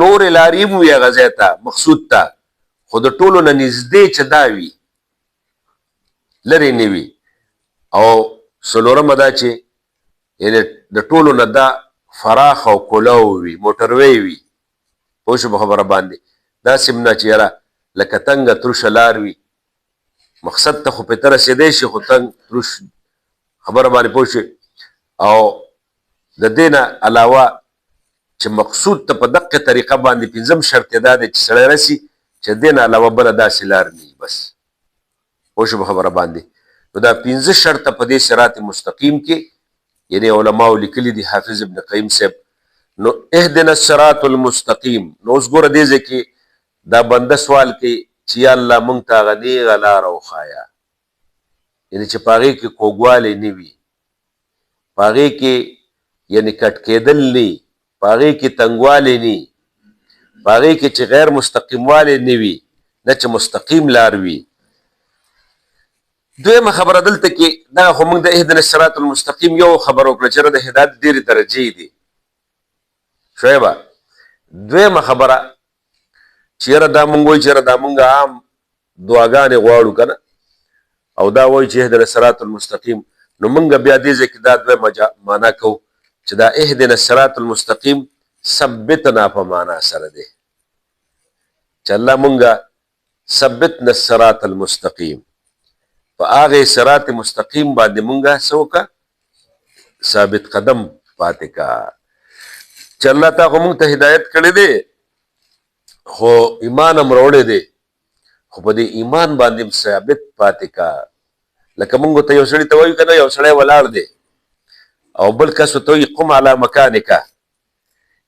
نورې لارې هم وي هغه ځای ته مقصود ته خو د ټولو نه نږدې چې دا وي لرې نه وي او څلورمه دا چې یعنې د ټولو نه دا فراخ او کولو وي موټروی وي پوه شو په خبره باندې داسې هم نه چې یاره لکه تنګه تروشه لار وي مقصد ته خو پې ته رسېدی شي خو تنګ تروش خبره باندې پوه شوې او د دې نه علاوه چې مقصود ته په دقه طریقه باندې پنځم شرط یې دا دی چې سړی رسي چې دې نه علاوه بله داسې لار نه بس پوه شو په خبره باندې نو دا 15 شرطه په دې صراط مستقیم کې یعنی علماو لیکلي دي حافظ ابن قیم صاحب نو اهدنا الصراط المستقیم نو اوس ګوره دې ځای کې دا بنده سوال کوي چې یا الله مونږ ته هغه نیغه لاره وښایه یعنې چې په هغې کې کوږوالی نه وي په هغې کې یعنې کټ کېدل نه په هغې کې تنګوالی نه په هغې کې چې غیر مستقیموالی نه وي نه چې مستقیم لار وي دویمه خبره دلته کې دغه خو موږ د اهدنا الصراط المستقیم یو خبره وکړه چې د هدایت ډېرې درجې دي شعیبه دویمه خبره چې یاره دا مونږ وایو چې یاره دا مونږ عام دعاګانې غواړو که نه او دا وایو چې اهدنا الصراط المستقیم نو مونږ بیا دې ځای کې دا دویمه معنا کوو چې دا اهدنا الصراط المستقیم ثبتنا په معنا سره دی چې الله مونږه ثبتنا الصراط المستقیم په هغې صراط مستقیم باندې مونږه څه وکړه ثابت قدم پاتې کا چې الله تا خو مونږ ته هدایت کړی دی خو ایمان هم راوړی دی خو په دې ایمان باندې هم ثابت پاتې کا لکه مونږ ته یو سړي ته وایو که نه یو سړی ولاړ دی او بل کس ورته وایي قم علی مکانکه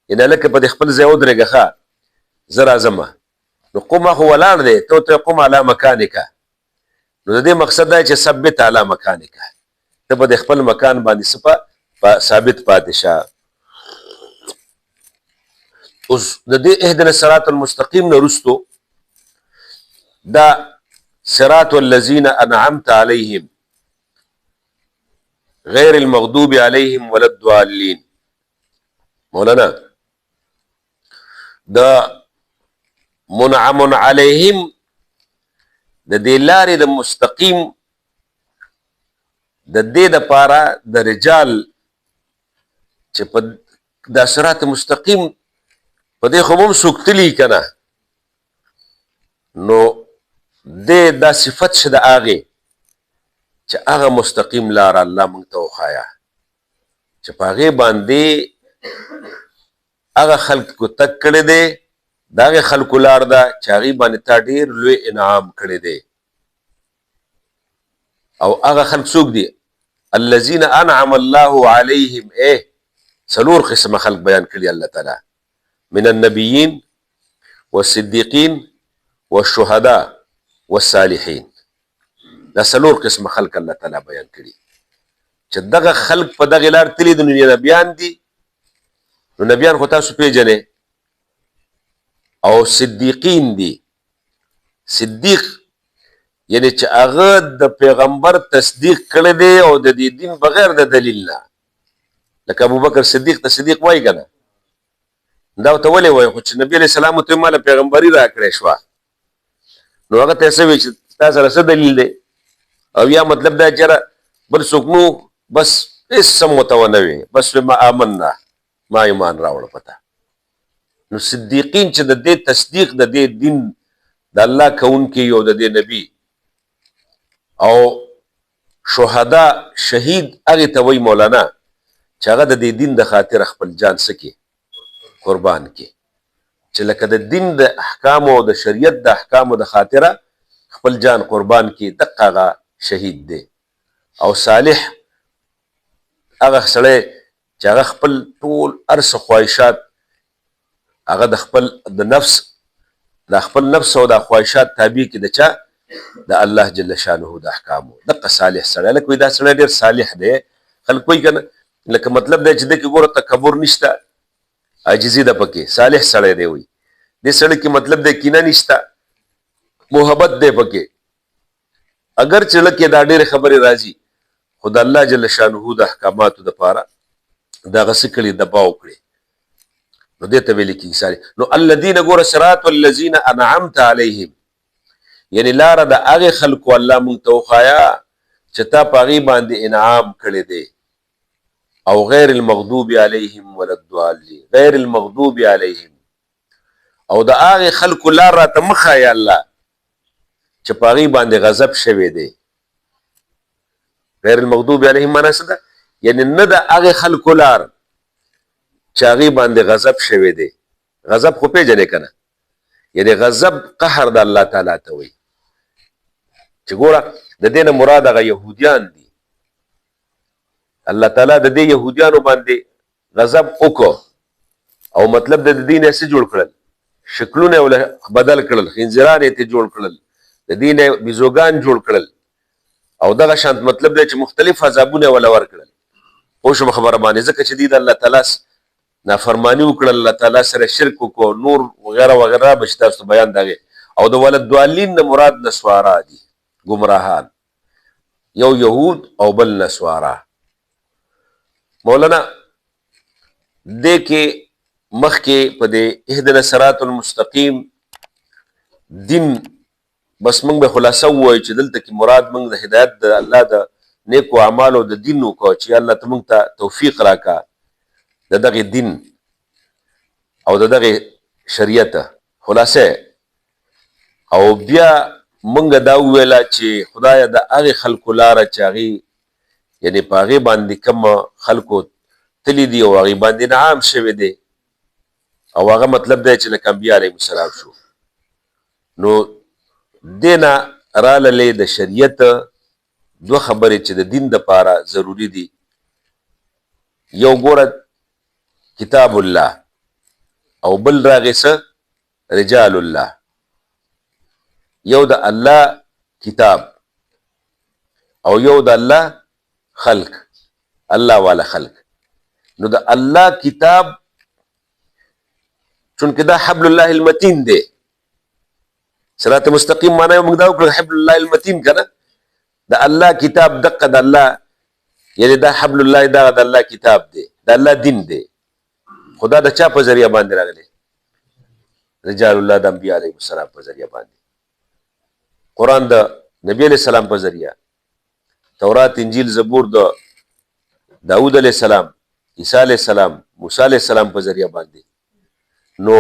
یعنې هلکه په دې خپل ځای ودرېږه ښه زه راځمه نو قمه خو ولاړ دی ته ورته قم علی مکانکه نو د دې مقصد دا چې ثبت علی مکانکه ته په دې خپل مکان باندې څه ثابت پاتې شه اوس د دې اهدنا الصراط المستقیم نه وروستو دا صراط الذین انعمت علیهم غیر المغضوب علیهم ولا الضالین مولانا دا منعم علیهم د دې لارې د مستقیم د دې دپاره د رجال چې په دا صراط مستقیم په دې خو هم څوک تلي که نه نو دې دا صفت شه د هغې چې هغه مستقیم لاره الله موږ ته وښایه چې په هغې باندې هغه خلکو تګ کړی دی د هغې خلکو لار ده چې هغې باندې تا ډېر لوی انعام کړی دی او هغه خلک څوک دي الذین انعم الله علیهم څلور قسمه خلک بیان کړي الله تعالی من النبیین والصدیقین والشهداء والصالحین دا څلور قسمه خلک الله تعالی بیان کړي چې دغه خلک په دغې لار تلي دي نو نبیان دي نو نبیان خو تاسو پیژنئ او صدیقین دي صدیق یعنی چې هغه د پیغمبر تصدیق کړی دی او د دې دین بغیر د دلیل نه لکه ابوبکر صدیق ته صدیق وایي که نه دا ورته ولې وایي خو چې نبي علیه السلام ورته وایي ماله پیغمبري راکړې شوه نو هغه ته یې څه وایي چې تا سره څه دلیل دی او یا مطلب دا چې یاره بل څوک نو بس هېڅ سم ورته ونه وي بس ما آمنا ما ایمان راوړه پته نو صدیقین چې د دې تصدیق د دې دین د الله کوونکي او د دې نبی او شهدا شهید هغې ته وایي مولانا چې هغه د دې دین د خاطر خپل جان څه کړي قربان کړي چې لکه د دین د احکامو او د شریعت د احکامو د خاطره خپل جان قربان کی دقه هغه شهید دی. او صالح هغه سړی چې هغه خپل ټول هر څه خواهشات هغه د خپل نفس او د خواهشات تابع کی د چا د الله جل شانه د احکامو. دقه صالح سړی لکه دا سړی ډېر صالح دی. خلک وایي کنه لکه مطلب دی چې د کې ګوره تکبر نشته، عاجزي ده پکې، صالح سړی دی. وایي دې سړی کې مطلب دی کینه نشته، محبت دی پکې. اگر چې لکه دا ډېرې خبرې راځي خو د الله جل شانه د احکاماتو دپاره دغه څه کړي دبا وکړي نو دې ته ویل کېږي صالح. نو الذین ګوره صراط الذین انعمت علیهم، یعنی لاره د هغې خلکو الله مونږ ته وښایه چې تا په هغې باندې انعام کړی دی. او غیر المغضوب علیهم ولا الضالین، غیر المغضوب علیهم، او د هغې خلکو لار راته مه ښایه الله چې په هغې باندې غضب شوی دی. غیر المغضوب علیهم معنا څه ده؟ یعنی نه د هغې خلکو لار چې هغې باندې غضب شوی دی. غضب خو پېژنې که نه، یعنی غضب قهر د الله تعالی ته وایي چې ګوره د دې نه مراد هغه یهودیان دي. الله تعالی د دې یهودیانو باندې غضب وکړو او مطلب د دې نه څه جوړ کړل؟ شکلونه یې بدل کړل، خنزیران یې ترې جوړ کړل، د دې نه بیزوګان جوړ کړل او دغه شانت مطلب دی چې مختلف عذابونه یې وله ورکړل. پوه شوم خبره باندې؟ ځکه چې دوی د الله تعالی نافرماني وکړل، الله تعالی سره شرک وکړو، نور وغیره وغیره به چې تاسو ته بیان د هغې. او د ولدوالین نه مراد نسوارا دي، ګمراهان، یو یهود او بل نسوارا. مولانا دې کې مخکې په دې اهدنا الصراط المستقیم دین بس موږ به خلاصه ووایو چې دلته کې مراد موږ د هدایت د الله د نیکو اعمالو د دین وکړو چې الله ته موږ ته توفیق راکړه د دغې دین او د دغې شریعت خلاصه. او بیا موږ دا وویله چې خدایه د هغې خلکو لاره چې هغې یعنې په هغې باندې کوم خلکو تلي دي او هغې باندې انعام شوی دی او هغه مطلب دی چې لکه انبیا علیهم السلام شو. نو دې نه راللې د شریعت دوه خبرې چې د دین دپاره ضروري دي. یو ګوره کتاب الله او بل راغې څه؟ رجال الله. یو د الله کتاب او یو د الله خلق، الله والا خلق. نو د الله کتاب چونکه دا حبل الله المتین دی، صراط مستقیم معنی موږ دا وکړو حبل الله المتین که نه؟ د الله کتاب دقه د الله یعنی دا حبل الله دا د الله کتاب دی، د الله دین دی. خدا د چا په ذریعه باندې راغلی؟ رجال الله د انبیا علیهم السلام په ذریعه باندې، قرآن د نبی علیہ السلام په ذریعه، تورات انجیل زبور د داود علیہ السلام، عیسی علیہ السلام، موسی علیہ السلام په ذریعه باندې. نو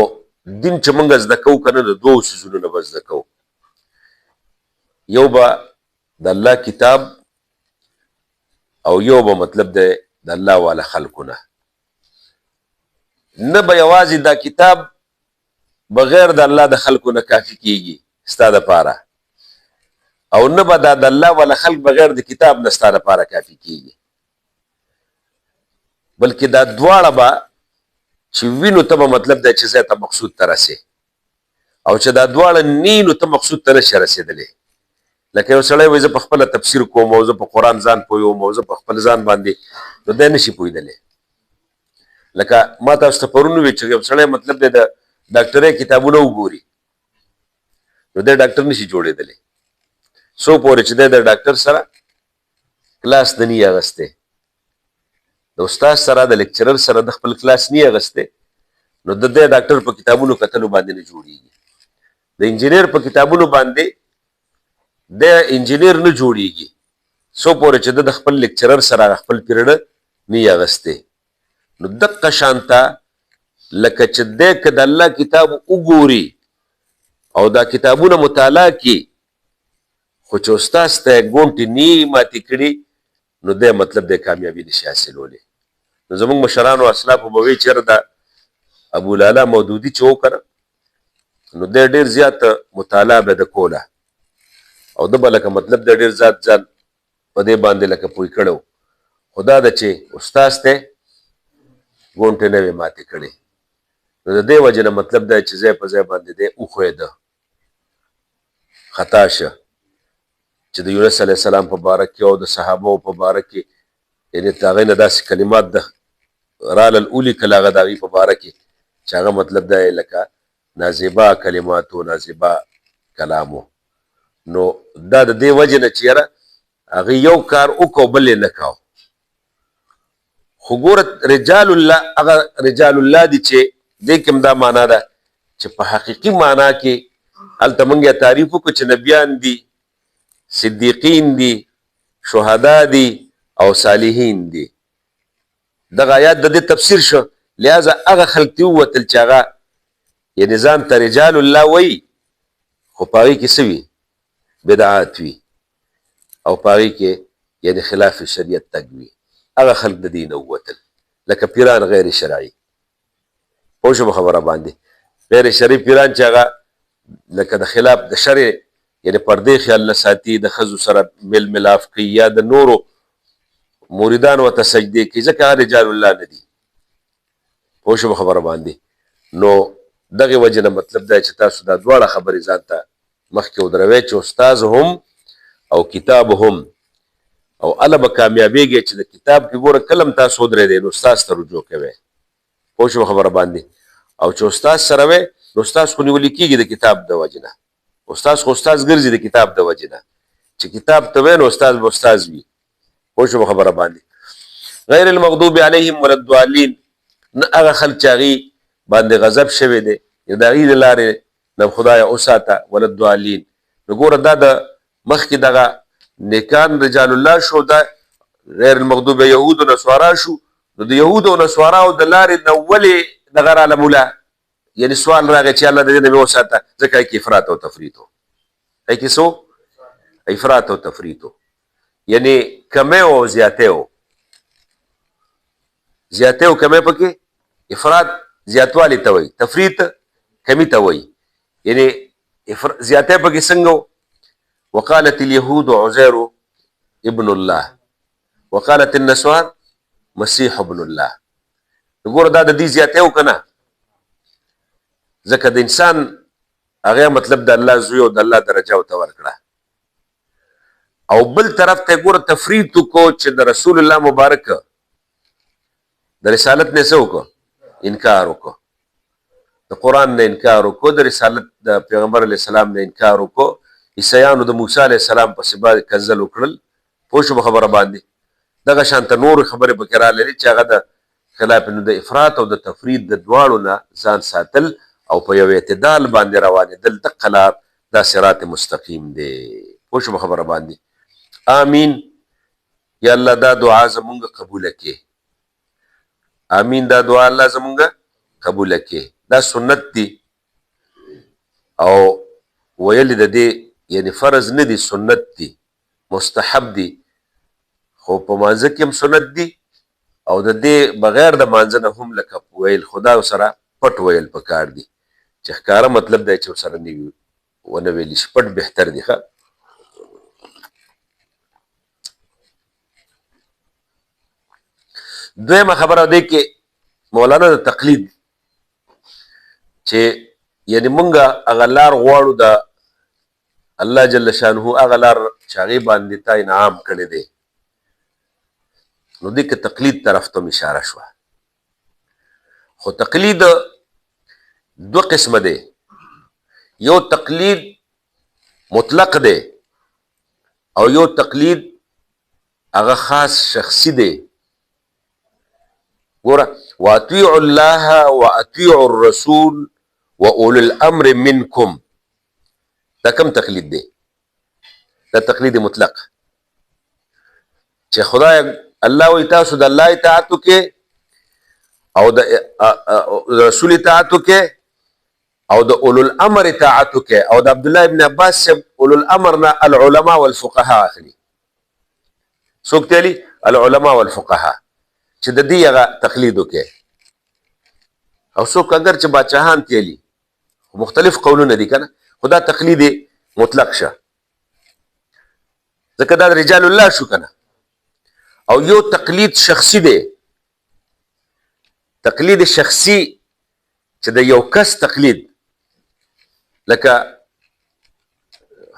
دین چې موږ زده کوو که نه د دوو څیزونو نه به زده کوو. یو به د الله کتاب او یو به مطلب دی د الله والا خلکو نه. نه به یوازې دا کتاب بغیر د الله د خلکو نه کافي کیږي ستا دپاره، او نه به دا د الله والا خلک بغیر د کتاب نه ستا دپاره کافي کیږي، بلکې دا دواړه به چې وینو ته به مطلب دی چې ځای ته مقصود ته رسې، او چې دا دواړه نی نو ته مقصود ته نشې رسېدلی. لکه یو سړی وایي زه په خپله تفسیر کوم او زه په قرآن ځان پوهوم او زه په خپل ځان باندې، نو دی نشي پوهېدلی. لکه ما تاسو ته پرون وویل چې یو سړی مطلب دی د ډاکټرۍ کتابونه وګوري نو دی ډاکټر نشي جوړېدلی څو پورې چې دی د ډاکټر سره کلاس نه نی اخیستی، د استاد سره د لیکچرر سره د خپل کلاس نی اخیستی، نو د دی ډاکټر په کتابونو کتلو باندې نه جوړېږي. د انجینر په کتابونو باندې د انجینر نه جوړېږي څو پورې چې د خپل لیکچرر سره خپل پیریډ نی اخیستی. نو دقه شانته لکه چې دی که د الله کتاب وګوري او دا کتابونه مطالعه کړي خو چې استاد ته یې ګونټې نی ماتې کړي نو دی مطلب دی کامیابي نشي حاصلولی. نو زموږ مشرانو اسلافو به وایي چېرې د ابولالا مودودي چې وکړه نو دی ډېر زیات مطالعه به د کوله او د به لکه مطلب د ډېر ذات ځان په دې باندې لکه پوه کړی و، خو دا ده چې استاذ ته ګونټې نه وې ماتې کړې. نو د دې وجې نه مطلب دا چې ځای په ځای باندې دی وښویده، خطا شه چې د یونس علیه السلام په باره کې او د صحابو په باره کې یعنې د هغې نه داسې کلمات رالل ولیکل هغه د هغې په باره کې چې هغه مطلب دا یې لکه نازیبا کلمات و نازیبا کلام و. نو دا د دې وجې نه چې یاره هغې یو کار وکړو بل یې نه کاو. خو ګوره رجال الله هغه رجال الله دي چې دې کې هم دا معنا ده چې په حقیقي معنا کې هلته موږ یې تعریف وکړو چې نبیان دي، صدیقین دي، شهدا دي او صالحین دي. دغه آیات د دې تفسیر شو. لہذا هغه خلک دې ووتل چې هغه یعنې ځان ته رجال الله وایي خو په هغې کې څه وي؟ بدعات وي او په هغې کې یعنې خلاف شریعت تګ وي. هغه خلک د دې نه ووتل لکه پیران غیر شرعي. پوه شو په خبره باندې؟ غیر شرعي پیران چې هغه لکه د خلاف د شرع یعنې پردې خیال نه ساتي، د ښځو سره میل ملاف کوي یا د نورو مریدانو ورته سجدې کوي، ځکه هغه رجال الله نه دي. پوه شو په خبره باندې؟ نو دغې وجې نه مطلب دا چې تاسو دا دواړه خبرې ځان ته مخکې ودروئ چې استاذ هم او کتاب هم، او هله به کامیابېږئ چې د کتاب کې ګوره کله هم تاسو ودرېدئ نو استاذ ته رجوع کوئ. پوه شو په خبره باندې؟ او چې استاذ سره وی نو استاذ خو نیولې کېږي د کتاب د وجې نه. استاذ خو استاذ ګرځي د کتاب د وجې نه، چې کتاب ته وی نو استاذ به استاذ وي. پوه شو په خبره باندې؟ غیر المغضوب علیهم ولا الضالین، نه هغه خلک چې هغې باندې غضب شوی دی د هغې د لارې نه خدایه وساته، ولا الضالین. نو ګوره دا د مخکې دغه نیکان رجال الله شو، دا غیر المغضوب یهود و نصوارا شو. نو د یهودو او نصواراو د لارې نه ولې دغه راله مولا یعنې سوال راغی چې الله د دې نه مې وساته، ځکه هغې کې افراط او تفریط و. هغې کې څه افراط او تفریط و، یعنې کمی او زیاتی و. زیاتی او کمی پکې، افراط زیاتوالی ته وایي، تفریط کمی ته وایي. یعنې زیاتی پکې څنګه و؟ وقالت اليهود عزير ابن الله وقالت النصارى مسيح ابن الله. وګوره دا د دې زیاتی و که نه؟ ځکه د انسان هغه مطلب د الله زوی او د الله درجه ورته ورکړه. او بل طرف ته ګوره تفریط وکړو چې د رسول الله مبارک د رسالت نه څه وکړو؟ انکار وکړو. د قرآن نه انکار وکړو، د رسالت د پیغمبر علیه السلام نه انکار وکړو. عیسیانو د موسی علیه السلام پسې باندې کنځل وکړل. پوه شو په خبره باندې؟ دغه شانته نورې خبرې پکې راغلې چې هغه د خلاف نو د افراط او د تفریط د دواړو نه ځان ساتل او په یو اعتدال باندې روانېدل، دغه لار دا صراط مستقیم دی. پوه شو په خبره باندې؟ آمین. یا الله دا دعا زمونږ قبوله کړې. آمین. دا دعا الله زمونږ قبوله کړې. دا سنت دی او ویل د دې یعنې فرض نه دي، سنت دي، مستحب دي. خو په مانځه کې هم سنت دي او د دې بغیر د مانځه نه هم لکه ویل خدا سره پټ ویل پکار دي چې ښکاره مطلب دی چې ورسره نه وي ونه ویلی شي. پټ بهتر دی. ښه دویمه خبره دی کې مولانا د تقلید چې یعنې مونږ هغه لار غواړو د الله جل شانه هغه لار چې هغې باندې تا انعام کړی دی. نو دې کې تقلید طرف ته اشاره شوه. خو تقلید دو قسمه دی. یو تقلید مطلق دی او یو تقلید هغه خاص شخصي دی. ګوره واطیعوا الله واطیعوا الرسول واولي الامر منکم، دا کم تقلید دی؟ دا تقلید مطلق چې خدای الله وایي تاسو د الله اطاعت وکړئ او د رسول اطاعت وکړئ او د اولو الامر اطاعت وکړئ. او د عبدالله ابن عباس صاحب اولو الامر نه العلماء والفقهاء اخلي. څوک تلي؟ العلماء والفقهاء، چې د دې هغه تقلید وکړئ. او څوک اگر چې باچاهان تلي، مختلف قولونه دي که نه، خو دا تقلید مطلق شه. ځکه دا رجال الله شو کنه. او یو تقلید شخصي دی، تقلید شخصي چې د یو کس تقلید، لکه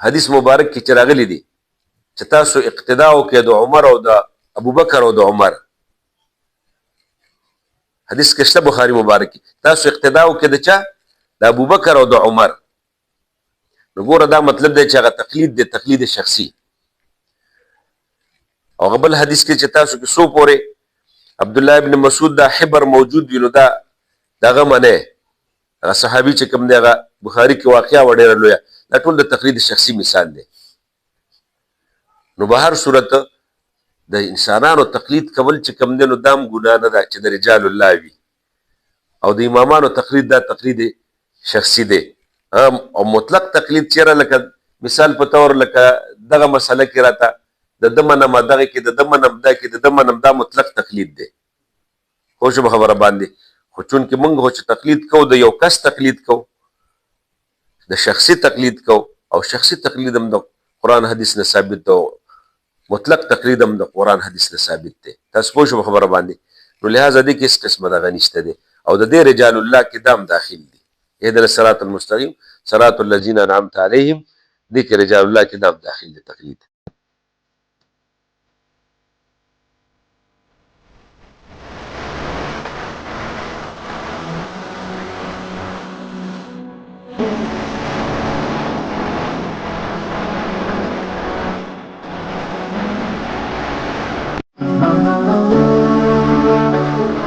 حدیث مبارک کې چې راغلی دی چې تاسو اقتدا وکړئ د عمر او د ابوبکر او د عمر، حدیث کې شته بخاري مبارک کې، تاسو اقتدا وکړئ د چا؟ د ابوبکر او د عمر. نو ګوره دا مطلب دی چې هغه تقلید دی، تقلید شخصي. او بل حدیث کې چې تاسو کې څو پورې عبد الله ابن مسعود دا حبر موجود وي نو دا دغه منه هغه صحابي چې کوم دی هغه بخاري کې واقعا وړه لویه، دا ټول د تقلید شخصي مثال دی. نو به هر صورت د انسانانو تقلید کول چې کوم دی نو دام ګناه نه ده چې د رجال الله وي، او د امامانو تقلید دا تقلید شخصي دی. او مطلق تقلید چیرې لکه مثال په تور لکه دغه مسله کې راته د ده منم دغه کې د ده منم دا کې د ده منم، دا مطلق تقلید دی. خو شو خبره باندې، خو چونکې موږ خو چې تقلید کوو د یو کس تقلید کوو، د شخصي تقلید کوو، او شخصي تقلید هم د قرآن حدیث نه ثابت دی، مطلق تقلید هم د قرآن حدیث نه ثابت دی. تاسو پوه شو خبره باندې. نو لہذا دې کې هېڅ قسمه دغه نشته دی، او د دې رجال الله کې دا هم داخل دي. اهدنا الصراط المستقیم صراط الذین انعمت علیهم، دې کې رجال الله کې دا هم داخل دی تقلید.